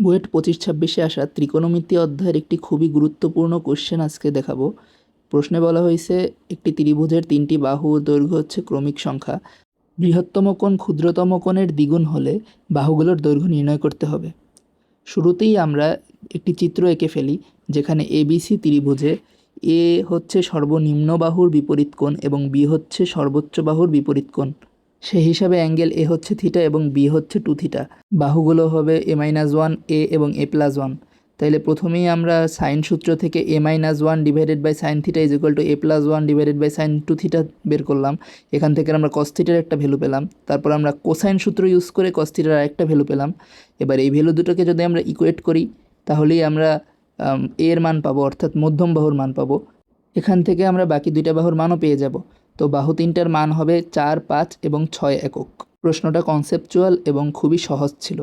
বুয়েট 25-26-এ আসা ত্রিকোণমিতি অধ্যায়ের একটি খুবই গুরুত্বপূর্ণ কোশ্চেন আজকে দেখাবো। প্রশ্নে বলা হয়েছে একটি ত্রিভুজের 3টি বাহু ও দৈর্ঘ্য হচ্ছে ক্রমিক সংখ্যা। বৃহত্তম কোণ ক্ষুদ্রতম কোণের দ্বিগুণ হলে বাহুগুলোর দৈর্ঘ্য নির্ণয় করতে হবে। শুরুতেই আমরা একটি চিত্র এঁকে ফেলি, যেখানে এবিসি ত্রিভুজে এ হচ্ছে সর্বনিম্ন বাহুর বিপরীত কোণ এবং বি হচ্ছে সর্বোচ্চ বাহুর বিপরীত কোণ। সেই হিসাবে অ্যাঙ্গেল এ হচ্ছে থিটা এবং বি হচ্ছে 2 থিটা। বাহুগুলো হবে a-1 এ এবং a+1। তাইলে প্রথমেই আমরা সাইন সূত্র থেকে a-1 divided by sine theta is equal to a+1 divided by sine 2 theta বের করলাম। এখান থেকে আমরা কস থিটার একটা ভ্যালু পেলাম। তারপর আমরা কোসাইন সূত্র ইউজ করে কস থিটার আরেকটা ভ্যালু পেলাম। এবার এই ভ্যালু দুটোকে যদি আমরা ইকুয়েট করি, তাহলেই আমরা এর মান পাবো, অর্থাৎ মধ্যম বাহুর মান পাবো। এখান থেকে আমরা বাকি দুইটা বাহুর মানও পেয়ে যাব। তো বাহু তিনটার মান হবে 4, 5 এবং 6 একক। প্রশ্নটা কনসেপচুয়াল এবং খুবই সহজ ছিল।